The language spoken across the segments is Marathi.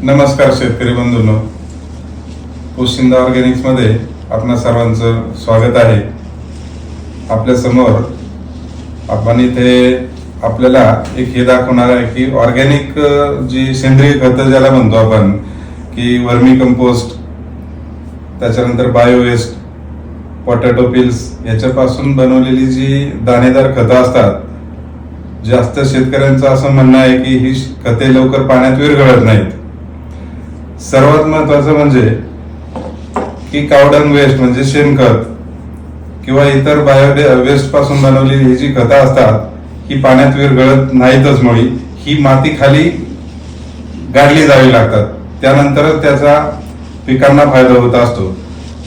नमस्कार शेतकरी बंधूंनो, पोशिंदा ऑर्गॅनिक्स मध्ये आपणा सर्वांचं स्वागत आहे. आपल्या समोर आपण इथे आपल्याला एक हे दाखवणार आहे की ऑर्गॅनिक जी सेंद्रिय खतं ज्याला म्हणतो आपण की वर्मी कंपोस्ट, त्याच्यानंतर बायो वेस्ट, पोटॅटो पिल्स याच्यापासून बनवलेली जी दाणेदार खतं असतात. जास्त शेतकऱ्यांचं असं म्हणणं आहे की ही खते लवकर पाण्यात विरघळत नाहीत. सर्वात महत्वाचं म्हणजे की कावडंग वेस्ट म्हणजे शेणखत किंवा इतर बायो वेस्ट पासून बनवलेली ही जी खतं असतात ही पाण्यात विरघळत नाहीतच. मुळी ही माती खाली गाडली जावी लागतात, त्यानंतरच त्याचा पिकांना फायदा होत असतो.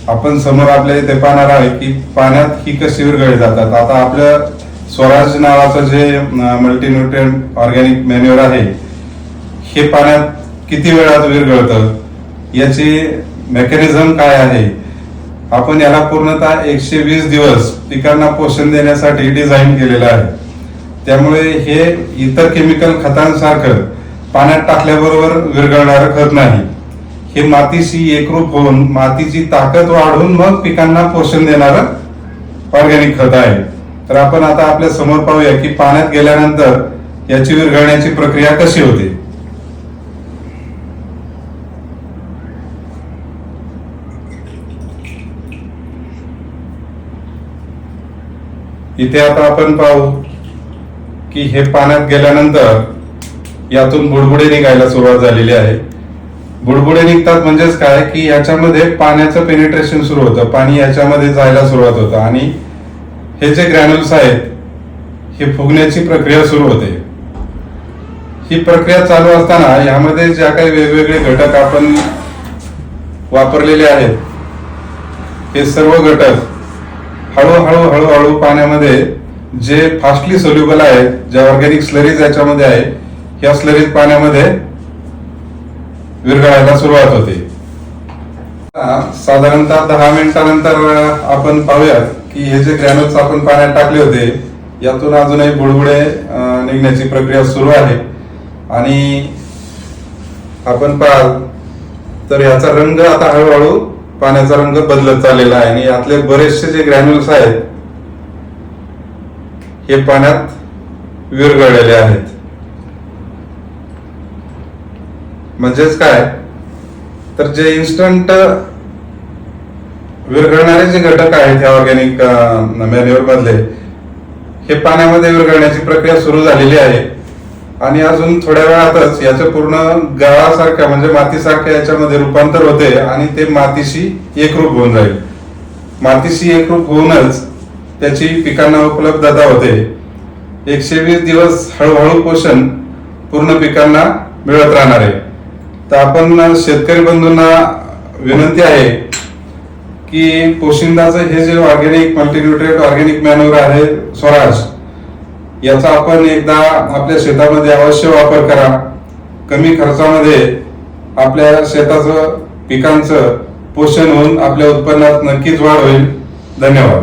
आपण समोर आपल्या इथे पाहणार आहे की पाण्यात ही कशी विरघळली जातात. आता आपल्या स्वराज नावाचं जे मल्टीन्यूट्रिएंट ऑर्गॅनिक मॅन्युअर आहे हे पाण्यात किती वेळात विरघळतं, याची मेकॅनिझम काय आहे. आपण याला पूर्णतः 120 दिवस पिकांना पोषण देण्यासाठी डिझाईन केलेलं आहे. त्यामुळे हे इतर केमिकल खतांसारखं पाण्यात टाकल्याबरोबर विरघळणारं खत नाही. हे मातीशी एकरूप होऊन मातीची ताकद वाढवून मग पिकांना पोषण देणारं ऑर्गॅनिक खत आहे. तर आपण आता आपल्या समोर पाहूया की पाण्यात गेल्यानंतर याची विरघळण्याची प्रक्रिया कशी होते. इथे आता आपण पाहू की हे पाण्यात गेल्यानंतर यातून बुडबुडे निघायला सुरुवात झालेली आहे. बुडबुडे निघतात म्हणजेच काय की याच्यामध्ये पाण्याचं पेनिट्रेशन सुरू होतं, पाणी याच्यामध्ये जायला सुरुवात होतं आणि हे जे ग्रॅन्युल्स आहेत हे फुगण्याची प्रक्रिया सुरू होते. ही प्रक्रिया चालू असताना यामध्ये ज्या काही वेगवेगळे घटक आपण वापरलेले आहेत हे सर्व घटक हळूहळू हळूहळू पाण्यामध्ये जे फास्टली सोल्युबल आहेत, ज्या ऑर्गॅनिक स्लरीज याच्यामध्ये आहे, ह्या स्लरीज पाण्यामध्ये विरघळायला सुरुवात होते. साधारणतः 10 मिनिटानंतर आपण पाहूयात की हे जे ग्रॅन्युल्स आपण पाण्यात टाकले होते यातून अजूनही बुडबुडे निघण्याची प्रक्रिया सुरू आहे. आणि आपण पाहाल तर याचा रंग आता हळूहळू पाण्याचा रंग बदलत चाललेला आहे आणि यातले बरेचसे जे ग्रॅन्युल्स आहेत हे पाण्यात विरघळलेले आहेत. म्हणजेच काय तर जे इन्स्टंट विरघळणारे जे घटक आहेत या ऑर्गॅनिक मॅन्युअर मधले हे पाण्यामध्ये विरघळण्याची प्रक्रिया सुरू झालेली आहे. आणि अजून थोड्या वेळातच याचं पूर्ण गाळासारख्या म्हणजे मातीसारख्या याच्यामध्ये रूपांतर होते आणि ते मातीशी एकरूप होऊन जाईल. मातीशी एकरूप होऊनच त्याची पिकांना उपलब्धता होते. 120 दिवस हळूहळू पोषण पूर्ण पिकांना मिळत राहणार आहे. तर आपण शेतकरी बंधूंना विनंती आहे की पोशिंदाचं हे जे ऑर्गॅनिक मल्टीन्यूट्रिएंट ऑर्गॅनिक मॅन्युअर आहे स्वराज, याचा आपण एकदा आपल्या शेतामध्ये अवश्य वापर करा. कमी खर्चामध्ये आपल्या शेताचं पिकांचं पोषण होऊन आपल्या उत्पन्नात नक्कीच वाढ होईल. धन्यवाद.